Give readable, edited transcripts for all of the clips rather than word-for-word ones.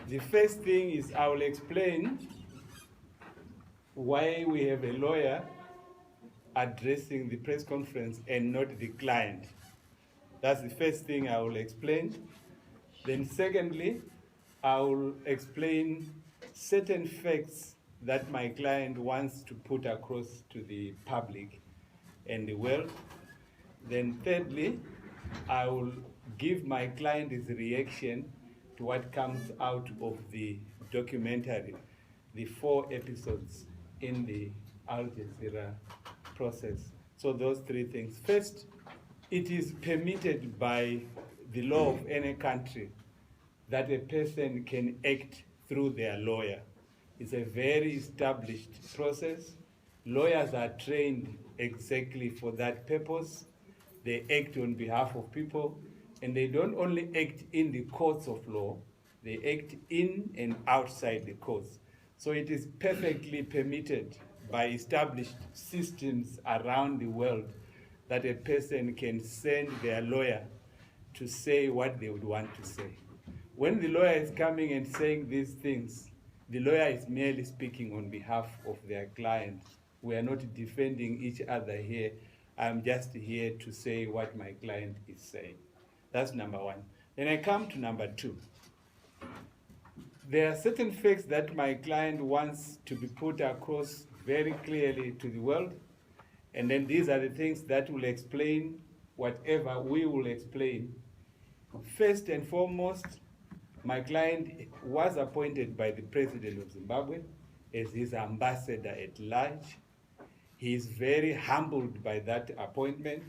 The first thing is I will explain why we have a lawyer addressing the press conference and not the client. That's the first thing I will explain. Then secondly, I will explain certain facts that my client wants to put across to the public and the world. Then thirdly, I will give my client his reaction to what comes out of the documentary, the 4 episodes in the Al Jazeera process. So those 3 things. First, it is permitted by the law of any country that a person can act through their lawyer. It's a very established process. Lawyers are trained exactly for that purpose. They act on behalf of people, and they don't only act in the courts of law, they act in and outside the courts. So it is perfectly permitted by established systems around the world that a person can send their lawyer to say what they would want to say. When the lawyer is coming and saying these things, the lawyer is merely speaking on behalf of their client. We are not defending each other here. I'm just here to say what my client is saying. That's number 1. Then I come to number 2. There are certain facts that my client wants to be put across very clearly to the world, and then these are the things that will explain whatever we will explain. First and foremost, my client was appointed by the President of Zimbabwe as his ambassador at large. He is very humbled by that appointment,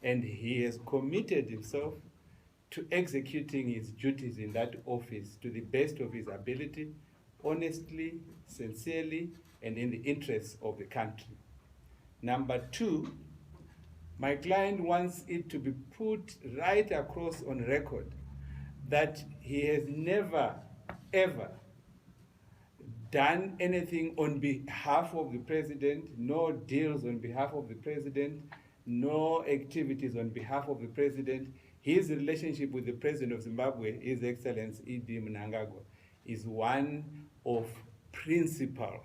and he has committed himself to executing his duties in that office to the best of his ability, honestly, sincerely, and in the interests of the country. Number 2, my client wants it to be put right across on record that he has never, ever done anything on behalf of the president, no deals on behalf of the president, no activities on behalf of the president. His relationship with the president of Zimbabwe, His Excellency E.D. Mnangagwa, is one of principal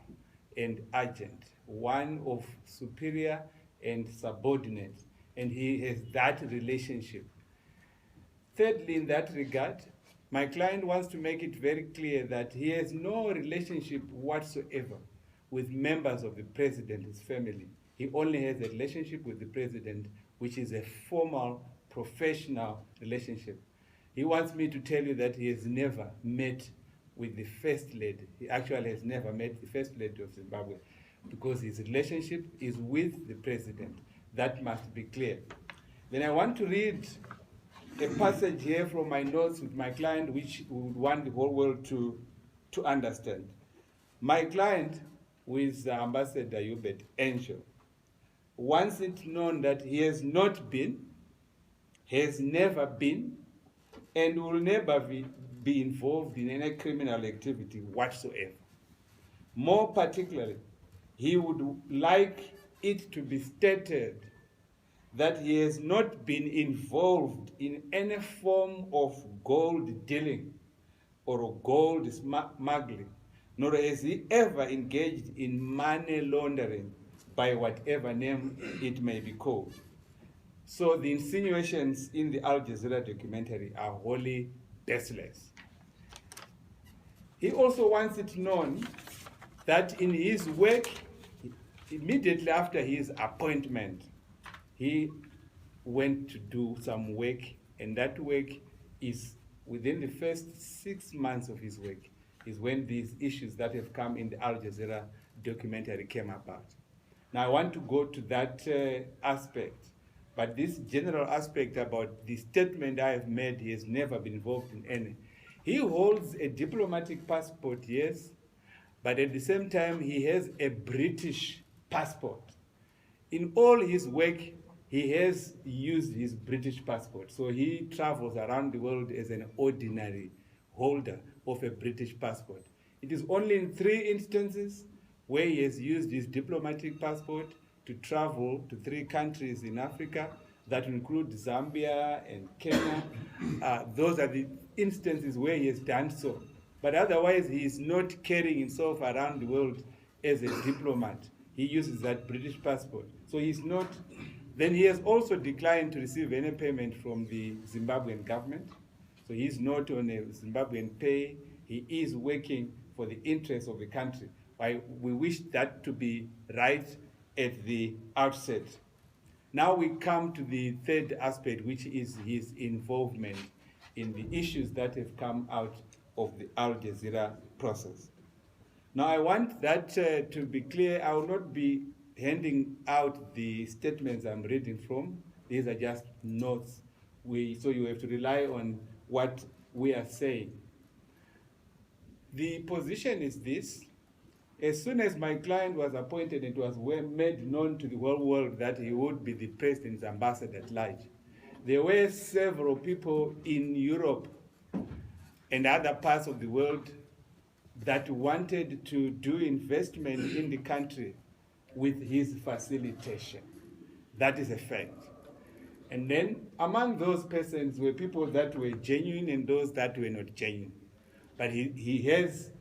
and urgent, one of superior and subordinate, and he has that relationship. Thirdly, in that regard, my client wants to make it very clear that he has no relationship whatsoever with members of the president's family. He only has a relationship with the president, which is a formal, professional relationship. He wants me to tell you that he has never met with the First Lady. He actually has never met the First Lady of Zimbabwe because his relationship is with the president. That must be clear. Then I want to read a passage here from my notes with my client, which we would want the whole world to understand. My client, who is Ambassador Eubert Angel, wants it known that he has not been, has never been, and will never be involved in any criminal activity whatsoever. More particularly, he would like it to be stated that he has not been involved in any form of gold dealing or gold smuggling, nor has he ever engaged in money laundering by whatever name it may be called. So the insinuations in the Al Jazeera documentary are wholly baseless. He also wants it known that in his work, immediately after his appointment, he went to do some work, and that work is within the first 6 months of his work is when these issues that have come in the Al Jazeera documentary came about. Now I want to go to that aspect, but this general aspect about the statement I have made, he has never been involved in any. He holds a diplomatic passport, yes, but at the same time he has a British passport. In all his work, he has used his British passport. So he travels around the world as an ordinary holder of a British passport. It is only in 3 instances where he has used his diplomatic passport to travel to 3 countries in Africa that include Zambia and Kenya. Those are the instances where he has done so. But otherwise, he is not carrying himself around the world as a diplomat. He uses that British passport. So he's not. Then he has also declined to receive any payment from the Zimbabwean government. So he's not on a Zimbabwean pay. He is working for the interests of the country. We wish that to be right at the outset. Now we come to the third aspect, which is his involvement in the issues that have come out of the Al Jazeera process. Now I want that to be clear. I will not be handing out the statements I'm reading from. These are just notes. So you have to rely on what we are saying. The position is this. As soon as my client was appointed, it was made known to the whole world that he would be the president's ambassador at large. There were several people in Europe and other parts of the world that wanted to do investment in the country with his facilitation. That is a fact. And then among those persons were people that were genuine and those that were not genuine. But he has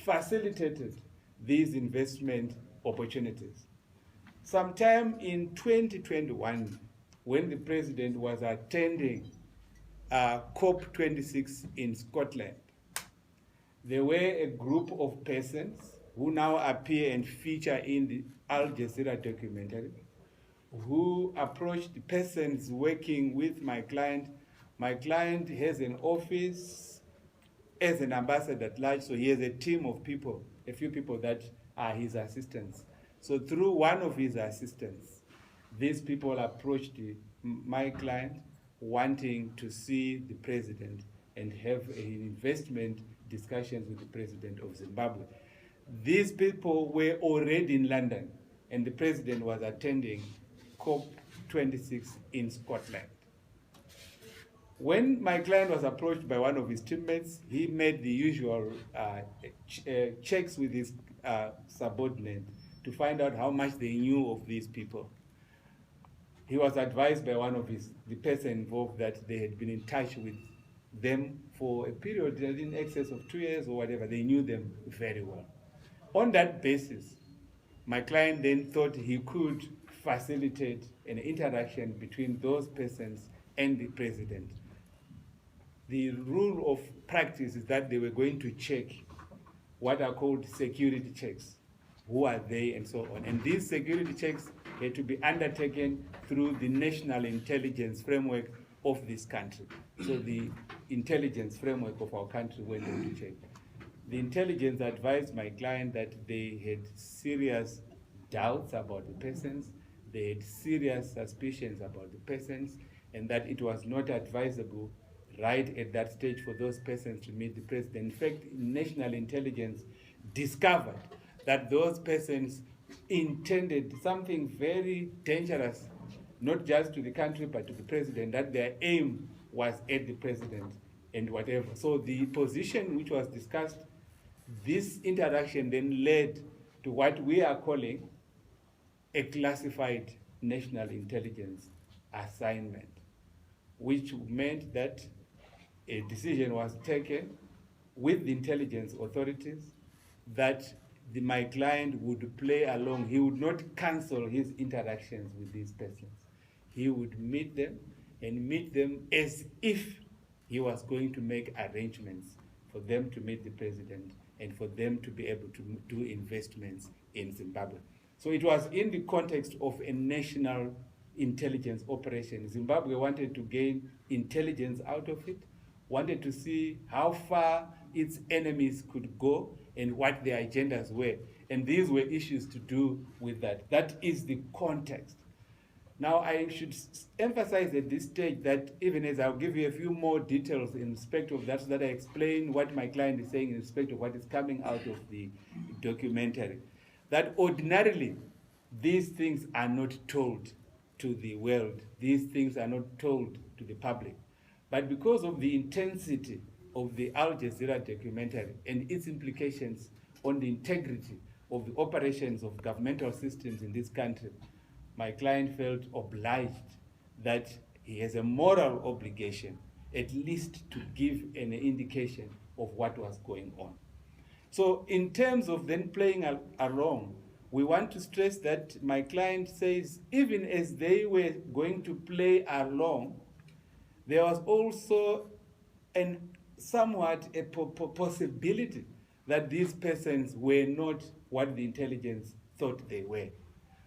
facilitated these investment opportunities. Sometime in 2021, when the president was attending COP26 in Scotland, there were a group of persons who now appear and feature in the Al Jazeera documentary, who approached the persons working with my client. My client has an office as an ambassador at large, so he has a team of people, a few people that are his assistants. So through one of his assistants, these people approached my client wanting to see the president and have an investment discussions with the president of Zimbabwe. These people were already in London, and the president was attending COP26 in Scotland. When my client was approached by one of his teammates, he made the usual checks with his subordinate to find out how much they knew of these people. He was advised by one of the person involved that they had been in touch with them for a period in excess of 2 years or whatever. They knew them very well. On that basis, my client then thought he could facilitate an interaction between those persons and the president. The rule of practice is that they were going to check what are called security checks. Who are they and so on. And these security checks had to be undertaken through the national intelligence framework of this country. So the intelligence framework of our country went on to check. The intelligence advised my client that they had serious doubts about the persons, they had serious suspicions about the persons, and that it was not advisable right at that stage for those persons to meet the president. In fact, national intelligence discovered that those persons intended something very dangerous, not just to the country, but to the president, that their aim was at the president and whatever. So the position which was discussed, this interaction then led to what we are calling a classified national intelligence assignment, which meant that a decision was taken with the intelligence authorities that my client would play along. He would not cancel his interactions with these persons. He would meet them and meet them as if he was going to make arrangements for them to meet the president and for them to be able to do investments in Zimbabwe. So it was in the context of a national intelligence operation. Zimbabwe wanted to gain intelligence out of it, wanted to see how far its enemies could go and what their agendas were. And these were issues to do with that. That is the context. Now, I should emphasize at this stage that even as I'll give you a few more details in respect of that, so that I explain what my client is saying in respect of what is coming out of the documentary, that ordinarily these things are not told to the world. These things are not told to the public. But because of the intensity of the Al Jazeera documentary and its implications on the integrity of the operations of governmental systems in this country, my client felt obliged that he has a moral obligation at least to give an indication of what was going on. So in terms of then playing along, we want to stress that my client says even as they were going to play along, there was also somewhat a possibility that these persons were not what the intelligence thought they were.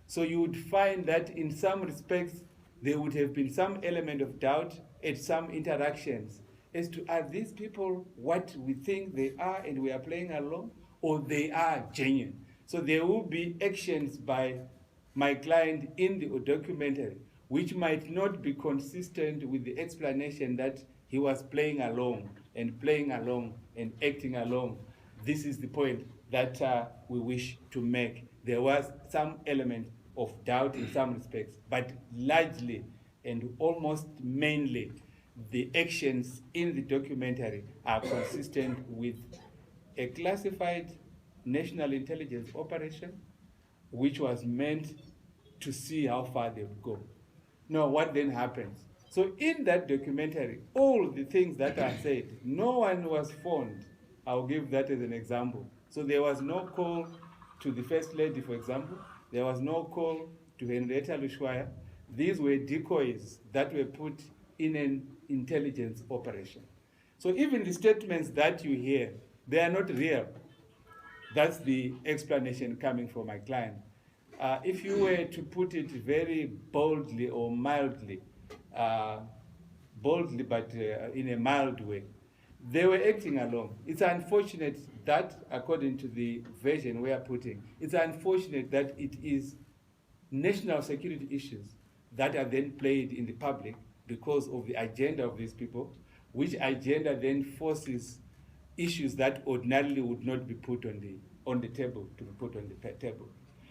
So you would find that in some respects, there would have been some element of doubt at some interactions as to, are these people what we think they are and we are playing along, or they are genuine? So there will be actions by my client in the documentary which might not be consistent with the explanation that he was playing along and acting along. This is the point that we wish to make. There was some element of doubt in some respects, but largely and almost mainly, the actions in the documentary are consistent with a classified national intelligence operation, which was meant to see how far they would go. Now, what then happens? So in that documentary, all the things that are said, no one was phoned. I'll give that as an example. So there was no call to the First Lady, for example. There was no call to Henrietta Lushwaya. These were decoys that were put in an intelligence operation. So even the statements that you hear, they are not real. That's the explanation coming from my client. If you were to put it very boldly or mildly, but in a mild way, they were acting along. It's unfortunate that, according to the version we are putting, it's unfortunate that it is national security issues that are then played in the public because of the agenda of these people, which agenda then forces issues that ordinarily would not be put on the table to be put on the table.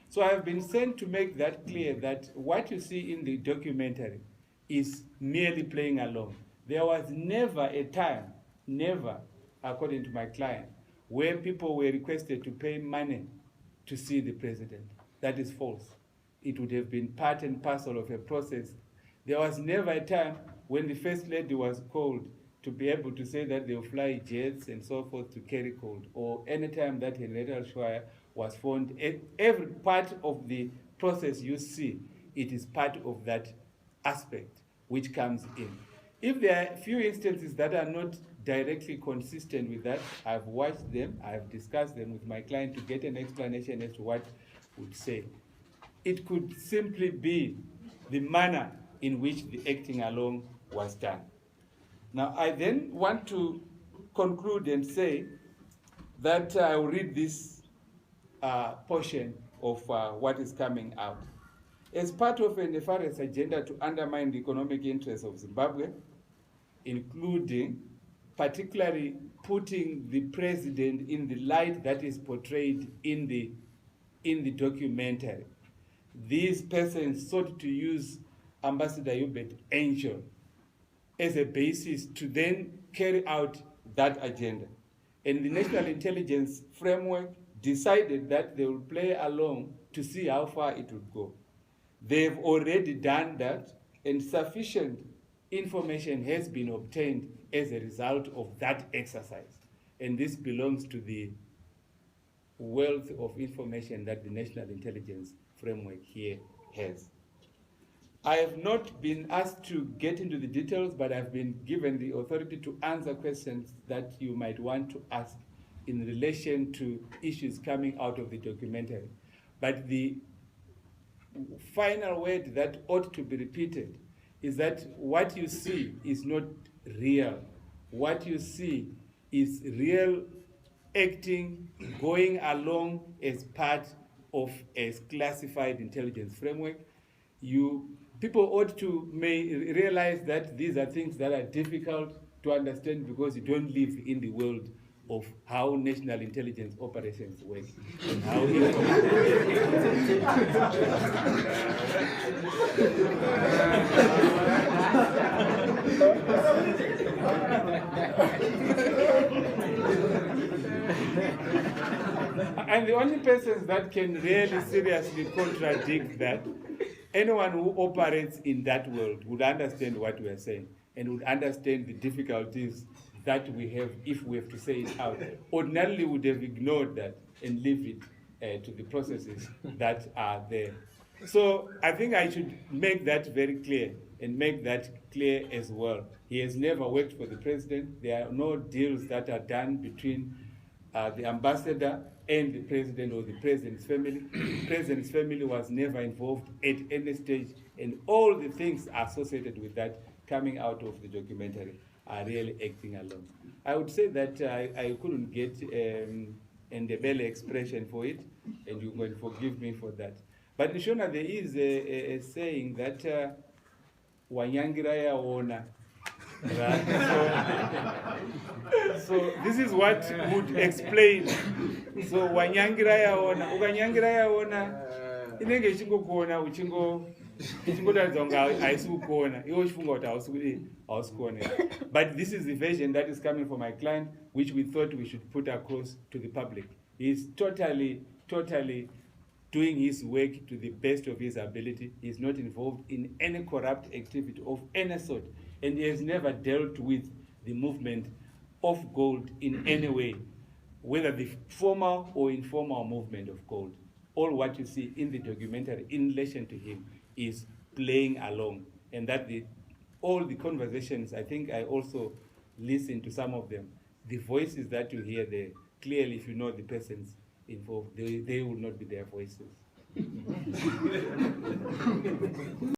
So I have been sent to make that clear that what you see in the documentary is merely playing along. There was never a time, never, according to my client, where people were requested to pay money to see the president. That is false. It would have been part and parcel of a process. There was never a time when the First Lady was called to be able to say that they'll fly jets and so forth to carry cold, or any time that Henrietta Lushwaya was phoned. Every part of the process you see, it is part of that aspect which comes in. If there are a few instances that are not directly consistent with that, I've watched them, I've discussed them with my client to get an explanation as to what would say. It could simply be the manner in which the acting along was done. Now, I then want to conclude and say that I will read this portion of what is coming out. As part of a nefarious agenda to undermine the economic interests of Zimbabwe, including particularly putting the president in the light that is portrayed in the documentary, these persons sought to use Ambassador Eubert Angel as a basis to then carry out that agenda. And the National Intelligence Framework decided that they will play along to see how far it would go. They've already done that, and sufficient information has been obtained as a result of that exercise. And this belongs to the wealth of information that the National Intelligence Framework here has. I have not been asked to get into the details, but I've been given the authority to answer questions that you might want to ask in relation to issues coming out of the documentary. But the final word that ought to be repeated is that what you see is not real. What you see is real acting, going along as part of a classified intelligence framework. People ought to realize that these are things that are difficult to understand because you don't live in the world of how national intelligence operations work and how and the only persons that can really seriously contradict that, anyone who operates in that world would understand what we are saying and would understand the difficulties that we have, if we have to say it out. Ordinarily, we would have ignored that and leave it to the processes that are there. So I think I should make that very clear and make that clear as well. He has never worked for the president. There are no deals that are done between the ambassador and the president or the president's family. The president's family was never involved at any stage, and all the things associated with that coming out of the documentary are really acting alone. I would say that I couldn't get an Ndebele expression for it, and you're going to forgive me for that. But in Shona, there is a saying that Wanyangira yaona. So this is what would explain. So Wanyangira yaona, ukanyangira yaona, inenge ichingokona uchingotaridza kunge haisi kukona, iwe uchifunga kuti hausi kuona. But this is the version that is coming from my client, which we thought we should put across to the public. He's totally doing his work to the best of his ability. He's not involved in any corrupt activity of any sort, and he has never dealt with the movement of gold in any way, whether the formal or informal movement of gold. All what you see in the documentary in relation to him is playing along, and that all the conversations, I think I also listened to some of them. The voices that you hear there, clearly if you know the persons involved, they will not be their voices.